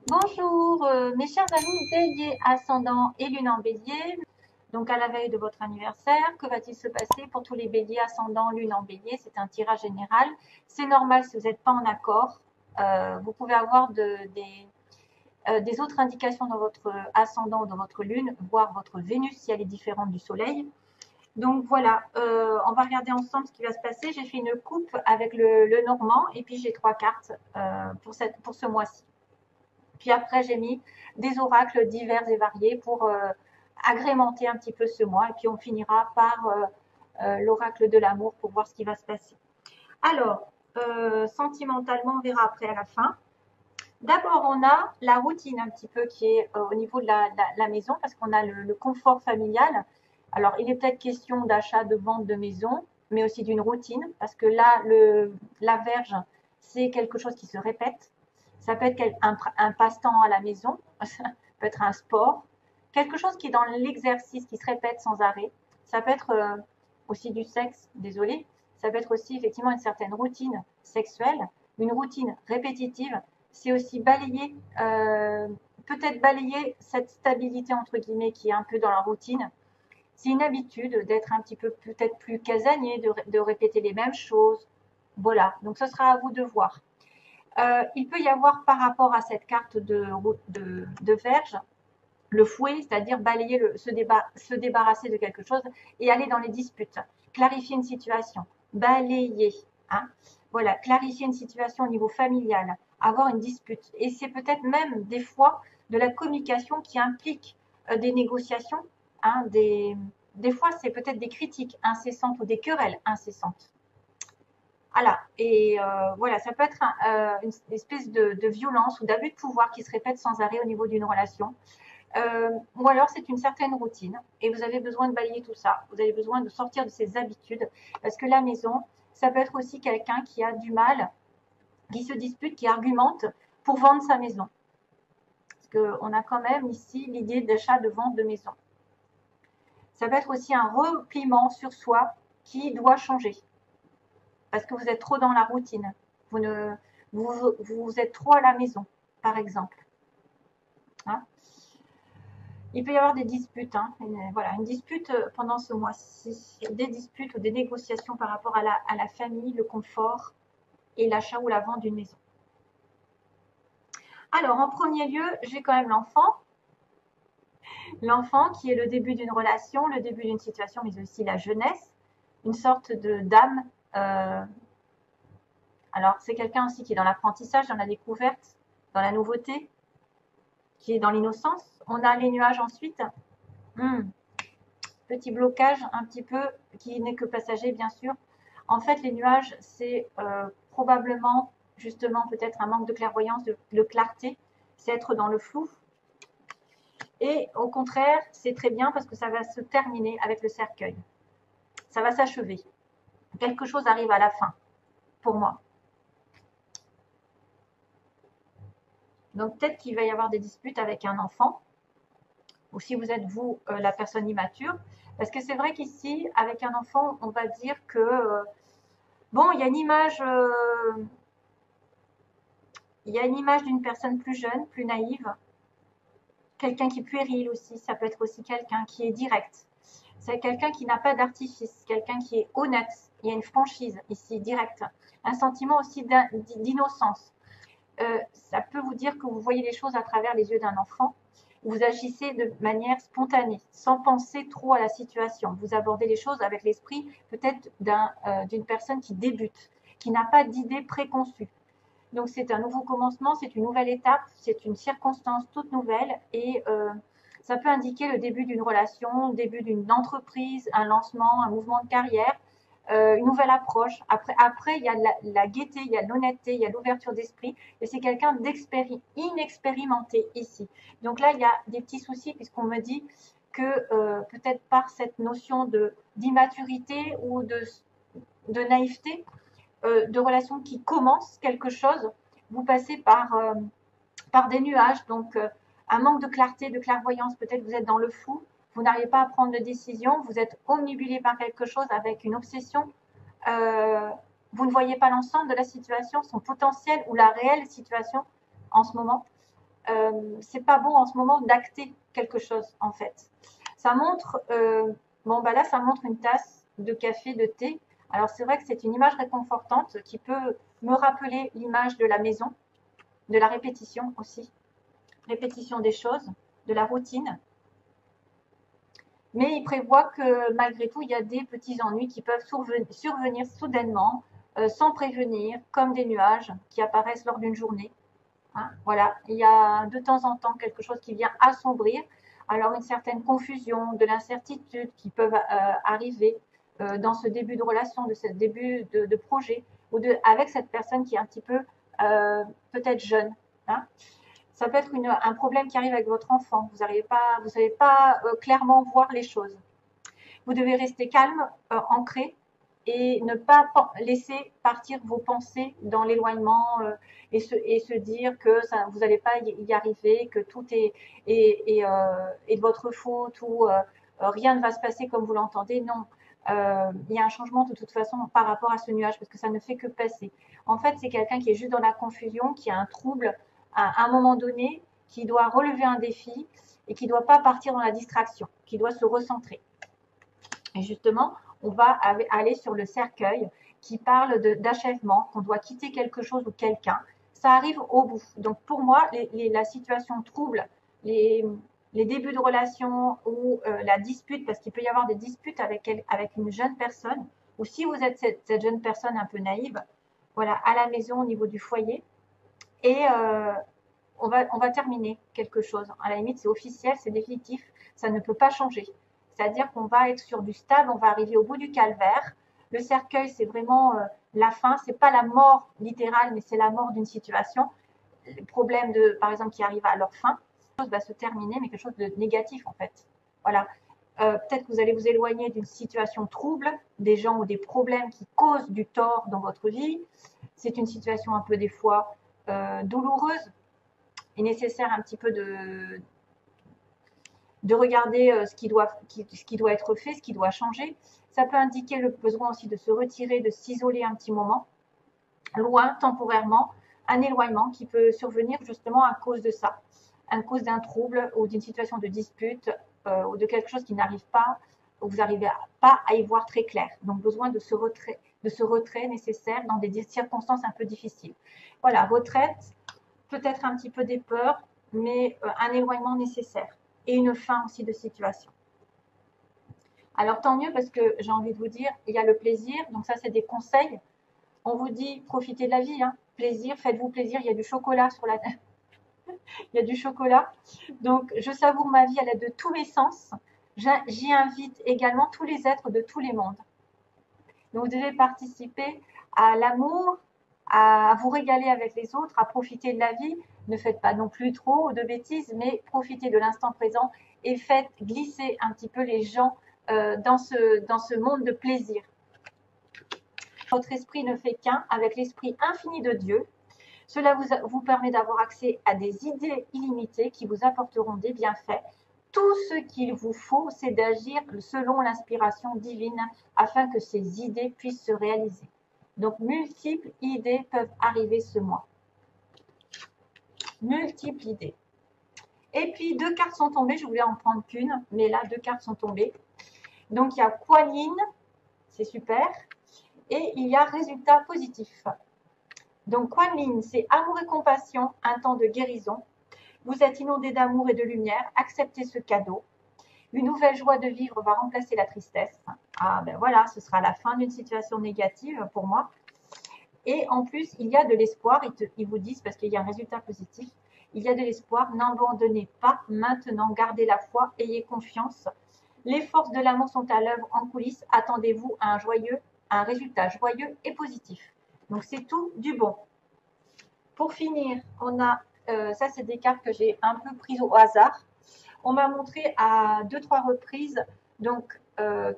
Bonjour, mes chers amis bélier, ascendant et lune en bélier. Donc à la veille de votre anniversaire, que va-t-il se passer pour tous les béliers, ascendant, lune en bélier? C'est un tirage général. C'est normal si vous n'êtes pas en accord. Vous pouvez avoir des autres indications dans votre ascendant ou dans votre lune, voire votre Vénus si elle est différente du soleil. Donc voilà, on va regarder ensemble ce qui va se passer. J'ai fait une coupe avec le normand et puis j'ai 3 cartes pour ce mois-ci. Puis après, j'ai mis des oracles divers et variés pour agrémenter un petit peu ce mois. Et puis on finira par l'oracle de l'amour pour voir ce qui va se passer. Alors, sentimentalement, on verra après à la fin. D'abord, on a la routine un petit peu qui est au niveau de la maison parce qu'on a le confort familial. Alors, il est peut-être question d'achat, de vente de maison, mais aussi d'une routine parce que là, la verge, c'est quelque chose qui se répète. Ça peut être un passe-temps à la maison, ça peut être un sport, quelque chose qui est dans l'exercice, qui se répète sans arrêt. Ça peut être aussi du sexe, désolé. Ça peut être aussi effectivement une certaine routine sexuelle, une routine répétitive. C'est aussi balayer, peut-être balayer cette stabilité entre guillemets qui est un peu dans la routine. C'est une habitude d'être un petit peu peut-être plus casanier, de répéter les mêmes choses. Voilà, donc ce sera à vous de voir. Il peut y avoir par rapport à cette carte de verge, le fouet, c'est-à-dire balayer, se débarrasser de quelque chose et aller dans les disputes. Clarifier une situation, balayer. Hein. Voilà, clarifier une situation au niveau familial, avoir une dispute. Et c'est peut-être même des fois de la communication qui implique des négociations. Hein, des fois, c'est peut-être des critiques incessantes ou des querelles incessantes. Voilà, et voilà, ça peut être une espèce de violence ou d'abus de pouvoir qui se répète sans arrêt au niveau d'une relation. Ou alors c'est une certaine routine et vous avez besoin de balayer tout ça. Vous avez besoin de sortir de ces habitudes parce que la maison, ça peut être aussi quelqu'un qui a du mal, qui se dispute, qui argumente pour vendre sa maison. Parce qu'on a quand même ici l'idée d'achat, de vente de maison. Ça peut être aussi un repliement sur soi qui doit changer. Parce que vous êtes trop dans la routine. Vous êtes trop à la maison, par exemple. Hein. Il peut y avoir des disputes. Hein. Voilà, une dispute pendant ce mois-ci. Des disputes ou des négociations par rapport à la famille, le confort et l'achat ou la vente d'une maison. Alors, en premier lieu, j'ai quand même l'enfant. L'enfant qui est le début d'une relation, le début d'une situation, mais aussi la jeunesse. Une sorte d'âme. Alors, c'est quelqu'un aussi qui est dans l'apprentissage, dans la découverte, dans la nouveauté, qui est dans l'innocence. On a les nuages ensuite. Petit blocage un petit peu, qui n'est que passager, bien sûr. En fait, les nuages, c'est probablement, justement, peut-être un manque de clairvoyance, de clarté. C'est être dans le flou. Et au contraire, c'est très bien parce que ça va se terminer avec le cercueil. Ça va s'achever. Quelque chose arrive à la fin, pour moi. Donc peut-être qu'il va y avoir des disputes avec un enfant, ou si vous êtes vous la personne immature, parce que c'est vrai qu'ici, avec un enfant, on va dire que bon, il y a une image, d'une personne plus jeune, plus naïve, quelqu'un qui est puéril aussi. Ça peut être aussi quelqu'un qui est direct. C'est quelqu'un qui n'a pas d'artifice, quelqu'un qui est honnête. Il y a une franchise ici, directe. Un sentiment aussi d'innocence. Ça peut vous dire que vous voyez les choses à travers les yeux d'un enfant. Vous agissez de manière spontanée, sans penser trop à la situation. Vous abordez les choses avec l'esprit peut-être d'une personne qui débute, qui n'a pas d'idée préconçue. Donc c'est un nouveau commencement, c'est une nouvelle étape, c'est une circonstance toute nouvelle et ça peut indiquer le début d'une relation, le début d'une entreprise, un lancement, un mouvement de carrière, une nouvelle approche. Après il y a la gaieté, il y a l'honnêteté, il y a l'ouverture d'esprit et c'est quelqu'un inexpérimenté ici. Donc là, il y a des petits soucis puisqu'on me dit que peut-être par cette notion d'immaturité ou de naïveté, de relations qui commencent quelque chose, vous passez par des nuages, donc un manque de clarté, de clairvoyance, peut-être vous êtes dans le flou, vous n'arrivez pas à prendre de décision, vous êtes omnibulé par quelque chose avec une obsession, vous ne voyez pas l'ensemble de la situation, son potentiel ou la réelle situation en ce moment. c'est pas bon en ce moment d'acter quelque chose en fait. Ça montre, bon bah là ça montre une tasse de café, de thé. Alors c'est vrai que c'est une image réconfortante qui peut me rappeler l'image de la maison, de la répétition aussi, répétition des choses, de la routine. Mais il prévoit que malgré tout, il y a des petits ennuis qui peuvent survenir soudainement, sans prévenir, comme des nuages qui apparaissent lors d'une journée. Hein, voilà, il y a de temps en temps quelque chose qui vient assombrir. Alors une certaine confusion, de l'incertitude qui peuvent arriver dans ce début de relation, de ce début de projet, ou avec cette personne qui est un petit peu peut-être jeune. Hein. Ça peut être un problème qui arrive avec votre enfant. Vous n'arrivez pas clairement voir les choses. Vous devez rester calme, ancré, et ne pas laisser partir vos pensées dans l'éloignement et se dire que ça, vous n'allez pas y arriver, que tout est de votre faute ou rien ne va se passer comme vous l'entendez. Non, il y a un changement de toute façon par rapport à ce nuage parce que ça ne fait que passer. En fait, c'est quelqu'un qui est juste dans la confusion, qui a un trouble à un moment donné, qui doit relever un défi et qui ne doit pas partir dans la distraction, qui doit se recentrer. Et justement, on va aller sur le cercueil qui parle d'achèvement, qu'on doit quitter quelque chose ou quelqu'un. Ça arrive au bout. Donc pour moi, la situation trouble, les débuts de relation ou la dispute, parce qu'il peut y avoir des disputes avec une jeune personne, ou si vous êtes cette jeune personne un peu naïve, voilà, à la maison au niveau du foyer, et on va terminer quelque chose. À la limite, c'est officiel, c'est définitif, ça ne peut pas changer. C'est-à-dire qu'on va être sur du stable, on va arriver au bout du calvaire. Le cercueil, c'est vraiment la fin, c'est pas la mort littérale, mais c'est la mort d'une situation. Les problèmes par exemple, qui arrivent à leur fin, quelque chose va se terminer, mais quelque chose de négatif en fait. Voilà. Peut-être que vous allez vous éloigner d'une situation trouble, des gens ou des problèmes qui causent du tort dans votre vie. C'est une situation un peu des fois douloureuse et nécessaire un petit peu de regarder ce qui doit être fait, ce qui doit changer. Ça peut indiquer le besoin aussi de se retirer, de s'isoler un petit moment, loin, temporairement, un éloignement qui peut survenir justement à cause de ça, à cause d'un trouble ou d'une situation de dispute ou de quelque chose qui n'arrive pas, où vous n'arrivez pas à y voir très clair. Donc besoin de ce retrait nécessaire dans des circonstances un peu difficiles. Voilà, retraite, peut-être un petit peu des peurs, mais un éloignement nécessaire. Et une fin aussi de situation. Alors tant mieux parce que j'ai envie de vous dire, il y a le plaisir, donc ça c'est des conseils. On vous dit profitez de la vie, hein. Plaisir, faites-vous plaisir, il y a du chocolat sur la il y a du chocolat. Donc je savoure ma vie à l'aide de tous mes sens. J'y invite également tous les êtres de tous les mondes. Donc vous devez participer à l'amour, à vous régaler avec les autres, à profiter de la vie. Ne faites pas non plus trop de bêtises, mais profitez de l'instant présent et faites glisser un petit peu les gens dans ce monde de plaisir. Votre esprit ne fait qu'un avec l'esprit infini de Dieu. Cela vous permet d'avoir accès à des idées illimitées qui vous apporteront des bienfaits. Tout ce qu'il vous faut, c'est d'agir selon l'inspiration divine afin que ces idées puissent se réaliser. Donc, multiples idées peuvent arriver ce mois. Multiples idées. Et puis, 2 cartes sont tombées. Je voulais en prendre qu'une, mais là, 2 cartes sont tombées. Donc, il y a Kuan Yin, c'est super. Et il y a résultat positif. Donc, Kuan Yin, c'est amour et compassion, un temps de guérison. Vous êtes inondé d'amour et de lumière. Acceptez ce cadeau. Une nouvelle joie de vivre va remplacer la tristesse. Ah ben voilà, ce sera la fin d'une situation négative pour moi. Et en plus, il y a de l'espoir. Ils vous disent, parce qu'il y a un résultat positif, il y a de l'espoir. N'abandonnez pas maintenant. Gardez la foi. Ayez confiance. Les forces de l'amour sont à l'œuvre en coulisses. Attendez-vous à un résultat joyeux et positif. Donc, c'est tout du bon. Pour finir, on a, ça c'est des cartes que j'ai un peu prises au hasard. On m'a montré à 2-3 reprises donc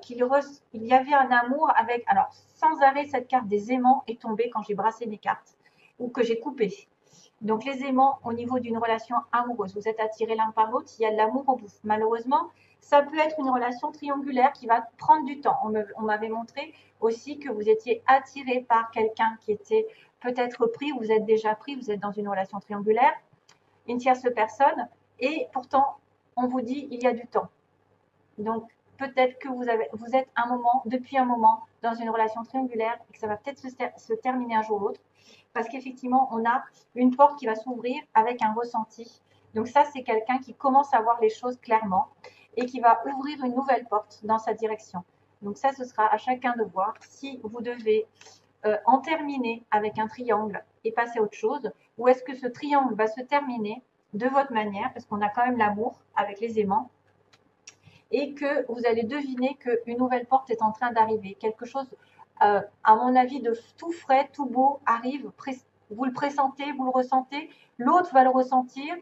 qu'il y avait un amour avec, alors sans arrêt cette carte des aimants est tombée quand j'ai brassé mes cartes ou que j'ai coupé. Donc les aimants au niveau d'une relation amoureuse, vous êtes attirés l'un par l'autre, il y a de l'amour au bout. Malheureusement, ça peut être une relation triangulaire qui va prendre du temps. On m'avait montré aussi que vous étiez attiré par quelqu'un qui était peut-être pris, vous êtes déjà pris, vous êtes dans une relation triangulaire. une tierce personne, et pourtant, on vous dit il y a du temps. Donc, peut-être que vous êtes depuis un moment dans une relation triangulaire et que ça va peut-être se terminer un jour ou l'autre, parce qu'effectivement, on a une porte qui va s'ouvrir avec un ressenti. Donc ça, c'est quelqu'un qui commence à voir les choses clairement et qui va ouvrir une nouvelle porte dans sa direction. Donc ça, ce sera à chacun de voir si vous devez en terminer avec un triangle et passer à autre chose, ou est-ce que ce triangle va se terminer de votre manière, parce qu'on a quand même l'amour avec les aimants, et que vous allez deviner qu'une nouvelle porte est en train d'arriver. Quelque chose, à mon avis, de tout frais, tout beau arrive. Vous le pressentez, vous le ressentez, l'autre va le ressentir.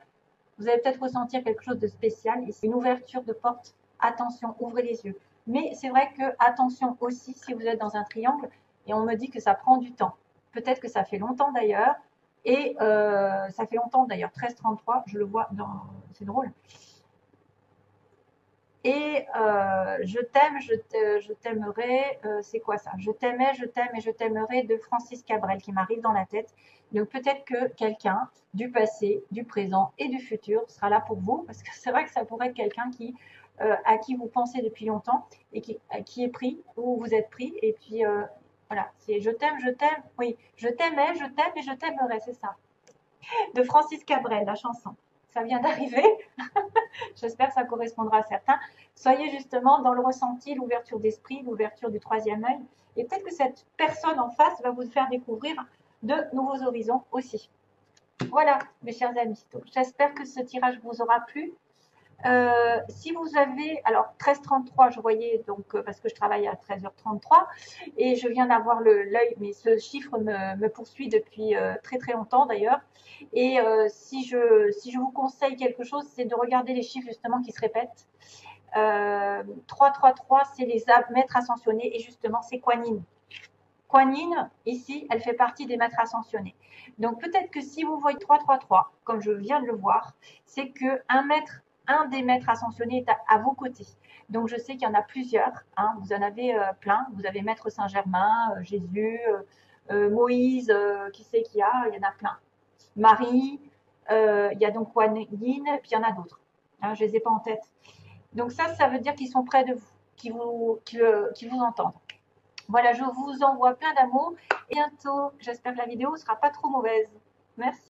Vous allez peut-être ressentir quelque chose de spécial. Ici, une ouverture de porte. Attention, ouvrez les yeux. Mais c'est vrai que, attention aussi, si vous êtes dans un triangle, et on me dit que ça prend du temps. Peut-être que ça fait longtemps d'ailleurs. Et ça fait longtemps d'ailleurs, 1333, je le vois dans... C'est drôle. Et je t'aime, je t'aimerai, c'est quoi ça? Je t'aimais, je t'aime et je t'aimerai de Francis Cabrel qui m'arrive dans la tête. Donc peut-être que quelqu'un du passé, du présent et du futur sera là pour vous, parce que c'est vrai que ça pourrait être quelqu'un à qui vous pensez depuis longtemps et qui est pris ou vous êtes pris. Et puis voilà, c'est je t'aime, oui, je t'aimais, je t'aime et je t'aimerai, c'est ça. De Francis Cabrel, la chanson. Ça vient d'arriver. J'espère que ça correspondra à certains. Soyez justement dans le ressenti, l'ouverture d'esprit, l'ouverture du troisième œil. Et peut-être que cette personne en face va vous faire découvrir de nouveaux horizons aussi. Voilà, mes chers amis. J'espère que ce tirage vous aura plu. Si vous avez, alors 13h33, je voyais, donc parce que je travaille à 13h33 et je viens d'avoir l'œil, mais ce chiffre me poursuit depuis très très longtemps d'ailleurs. Et si je vous conseille quelque chose, c'est de regarder les chiffres justement qui se répètent. 333, c'est les maîtres ascensionnés et justement c'est Kuan Yin. Kuan Yin, ici, elle fait partie des maîtres ascensionnés. Donc peut-être que si vous voyez 333, comme je viens de le voir, c'est que un des maîtres ascensionnés est à vos côtés. Donc je sais qu'il y en a plusieurs, hein, vous en avez plein. Vous avez Maître Saint-Germain, Jésus, Moïse, qui c'est qu'il y a? Il y en a plein. Marie, il y a donc Kuan Yin, puis il y en a d'autres. Hein, je ne les ai pas en tête. Donc ça veut dire qu'ils sont près de vous, qu'ils vous entendent. Voilà, je vous envoie plein d'amour et bientôt. J'espère que la vidéo ne sera pas trop mauvaise. Merci.